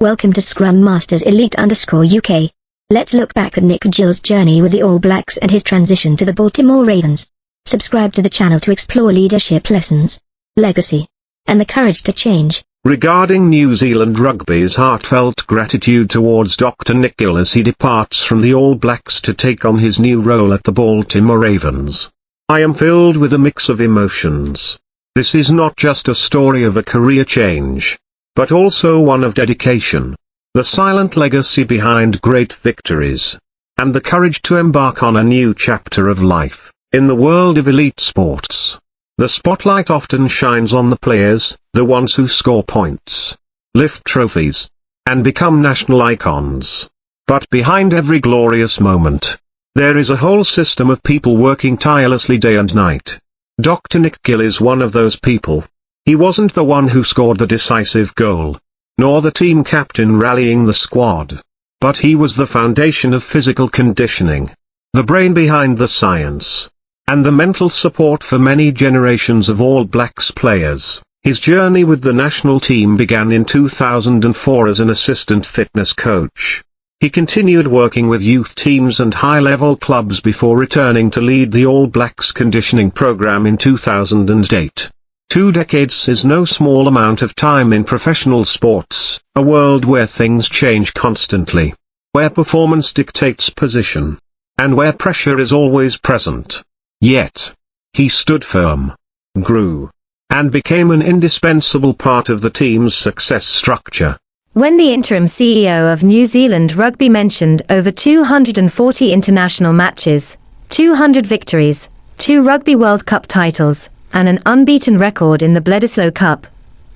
Welcome to Scrum Masters Elite_UK. Let's look back at Nic Gill's journey with the All Blacks and his transition to the Baltimore Ravens. Subscribe to the channel to explore leadership lessons, legacy, and the courage to change. Regarding New Zealand Rugby's heartfelt gratitude towards Dr. Nic Gill as he departs from the All Blacks to take on his new role at the Baltimore Ravens, I am filled with a mix of emotions. This is not just a story of a career change, but also one of dedication, the silent legacy behind great victories, and the courage to embark on a new chapter of life. In the world of elite sports, the spotlight often shines on the players, the ones who score points, lift trophies, and become national icons. But behind every glorious moment, there is a whole system of people working tirelessly day and night. Dr. Nic Gill is one of those people. He wasn't the one who scored the decisive goal, nor the team captain rallying the squad, but he was the foundation of physical conditioning, the brain behind the science, and the mental support for many generations of All Blacks players. His journey with the national team began in 2004 as an assistant fitness coach. He continued working with youth teams and high-level clubs before returning to lead the All Blacks conditioning program in 2008. 2 decades is no small amount of time in professional sports, a world where things change constantly, where performance dictates position, and where pressure is always present. Yet, he stood firm, grew, and became an indispensable part of the team's success structure. When the interim CEO of New Zealand Rugby mentioned over 240 international matches, 200 victories, 2 Rugby World Cup titles, and an unbeaten record in the Bledisloe Cup,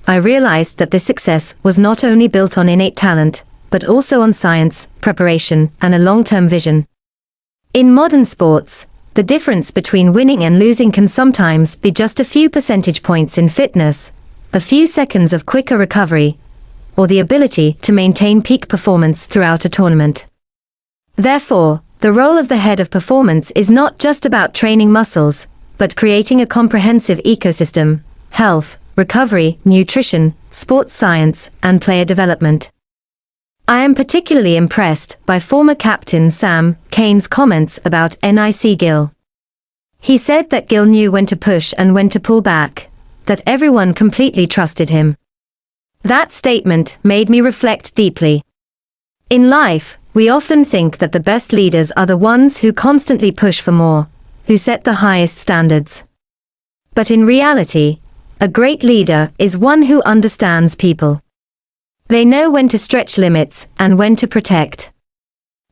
I realized that this success was not only built on innate talent, but also on science, preparation, and a long-term vision. In modern sports, the difference between winning and losing can sometimes be just a few percentage points in fitness, a few seconds of quicker recovery, or the ability to maintain peak performance throughout a tournament. Therefore, the role of the head of performance is not just about training muscles, but creating a comprehensive ecosystem: health, recovery, nutrition, sports science, and player development. I am particularly impressed by former captain Sam Cane's comments about Nic Gill. He said that Gill knew when to push and when to pull back, that everyone completely trusted him. That statement made me reflect deeply. In life, we often think that the best leaders are the ones who constantly push for more, who set the highest standards. But in reality, a great leader is one who understands people. They know when to stretch limits and when to protect.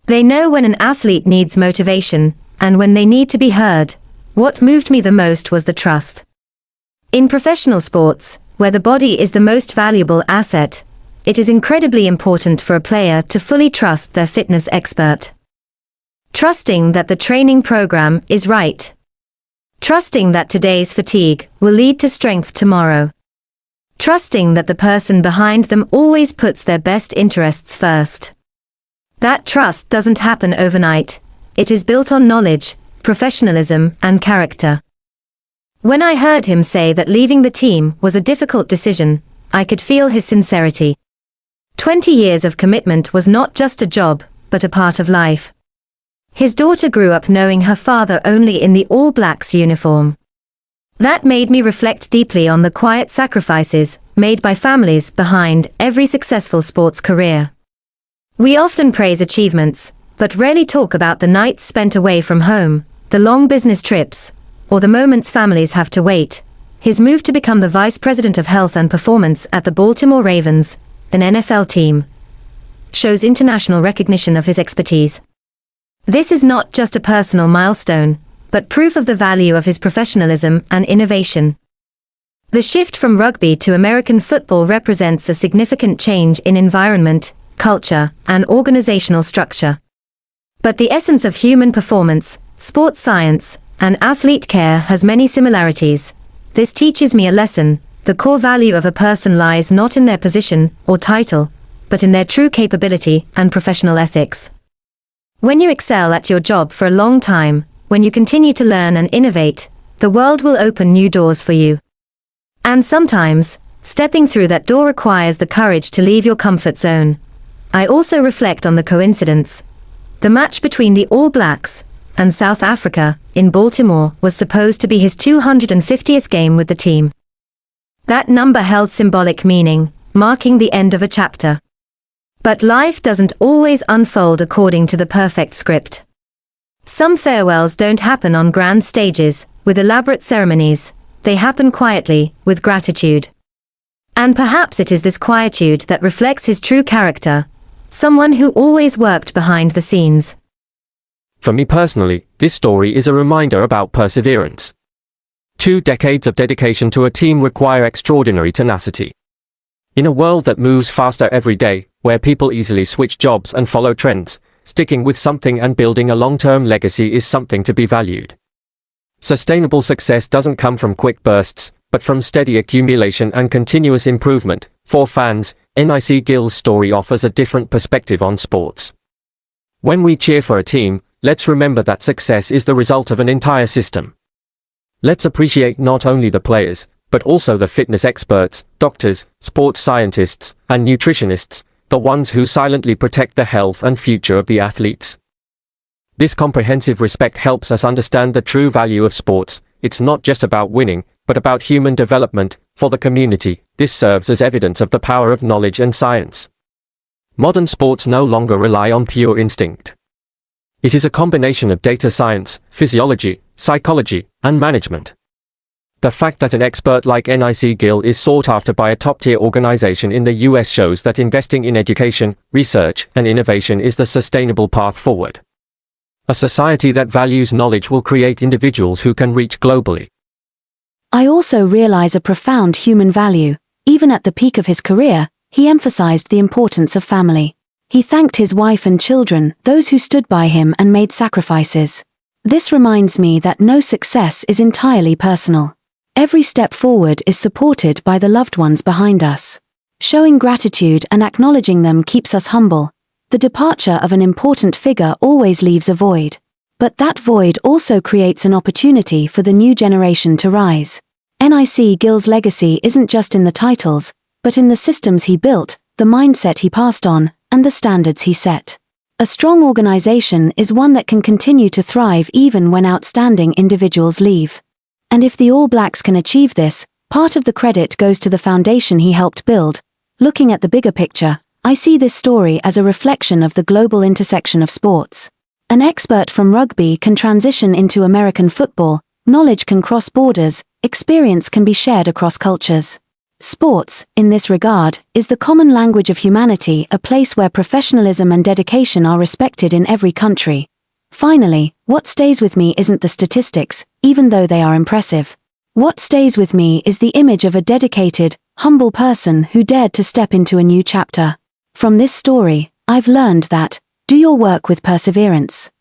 They know when an athlete needs motivation and when they need to be heard. What moved me the most was the trust. In professional sports, where the body is the most valuable asset, it is incredibly important for a player to fully trust their fitness expert. Trusting that the training program is right. Trusting that today's fatigue will lead to strength tomorrow. Trusting that the person behind them always puts their best interests first. That trust doesn't happen overnight. It is built on knowledge, professionalism, and character. When I heard him say that leaving the team was a difficult decision, I could feel his sincerity. 20 years of commitment was not just a job, but a part of life. His daughter grew up knowing her father only in the All Blacks uniform. That made me reflect deeply on the quiet sacrifices made by families behind every successful sports career. We often praise achievements, but rarely talk about the nights spent away from home, the long business trips, or the moments families have to wait. His move to become the Vice President of Health and Performance at the Baltimore Ravens, an NFL team, shows international recognition of his expertise. This is not just a personal milestone, but proof of the value of his professionalism and innovation. The shift from rugby to American football represents a significant change in environment, culture, and organizational structure. But the essence of human performance, sports science, and athlete care has many similarities. This teaches me a lesson: the core value of a person lies not in their position or title, but in their true capability and professional ethics. When you excel at your job for a long time, when you continue to learn and innovate, the world will open new doors for you. And sometimes, Stepping through that door requires the courage to leave your comfort zone. I also reflect on the coincidence. The match between the All Blacks and South Africa in Baltimore was supposed to be his 250th game with the team. That number held symbolic meaning, marking the end of a chapter. But life doesn't always unfold according to the perfect script. Some farewells don't happen on grand stages, with elaborate ceremonies. They happen quietly, with gratitude. And perhaps it is this quietude that reflects his true character, someone who always worked behind the scenes. For me personally, this story is a reminder about perseverance. 2 decades of dedication to a team require extraordinary tenacity. In a world that moves faster every day, where people easily switch jobs and follow trends, sticking with something and building a long-term legacy is something to be valued. Sustainable success doesn't come from quick bursts, but from steady accumulation and continuous improvement. For fans, Nic Gill's story offers a different perspective on sports. When we cheer for a team, let's remember that success is the result of an entire system. Let's appreciate not only the players, but also the fitness experts, doctors, sports scientists, and nutritionists, the ones who silently protect the health and future of the athletes. This comprehensive respect helps us understand the true value of sports. It's not just about winning, but about human development. For the community, this serves as evidence of the power of knowledge and science. Modern sports no longer rely on pure instinct. It is a combination of data science, physiology, psychology, and management. The fact that an expert like Nic Gill is sought after by a top-tier organization in the US shows that investing in education, research, and innovation is the sustainable path forward. A society that values knowledge will create individuals who can reach globally. I also realize a profound human value. Even at the peak of his career, he emphasized the importance of family. He thanked his wife and children, those who stood by him and made sacrifices. This reminds me that no success is entirely personal. Every step forward is supported by the loved ones behind us. Showing gratitude and acknowledging them keeps us humble. The departure of an important figure always leaves a void. But that void also creates an opportunity for the new generation to rise. Nic Gill's legacy isn't just in the titles, but in the systems he built, the mindset he passed on, and the standards he set. A strong organization is one that can continue to thrive even when outstanding individuals leave. And if the All Blacks can achieve this, part of the credit goes to the foundation he helped build. Looking at the bigger picture, I see this story as a reflection of the global intersection of sports. An expert from rugby can transition into American football, knowledge can cross borders, experience can be shared across cultures. Sports, in this regard, is the common language of humanity, a place where professionalism and dedication are respected in every country. Finally, what stays with me isn't the statistics, even though they are impressive. What stays with me is the image of a dedicated, humble person who dared to step into a new chapter. From this story, I've learned that, do your work with perseverance.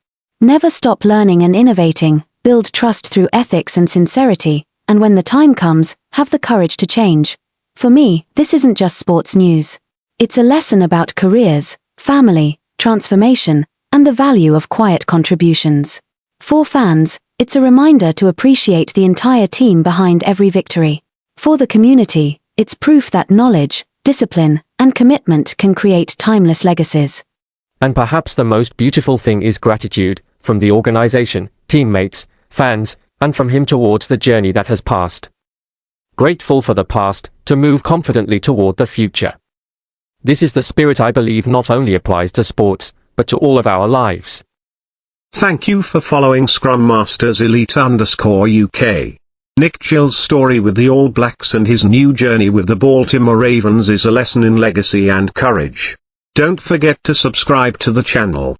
Never stop learning and innovating, build trust through ethics and sincerity, and when the time comes, have the courage to change. For me, this isn't just sports news. It's a lesson about careers, family, transformation, and the value of quiet contributions. For fans, it's a reminder to appreciate the entire team behind every victory. For the community, it's proof that knowledge, discipline, and commitment can create timeless legacies. And perhaps the most beautiful thing is gratitude, from the organization, teammates, fans, and from him towards the journey that has passed. Grateful for the past, to move confidently toward the future. This is the spirit I believe not only applies to sports, but to all of our lives. Thank you for following Scrum Masters Elite_UK. Nic Gill's story with the All Blacks and his new journey with the Baltimore Ravens is a lesson in legacy and courage. Don't forget to subscribe to the channel.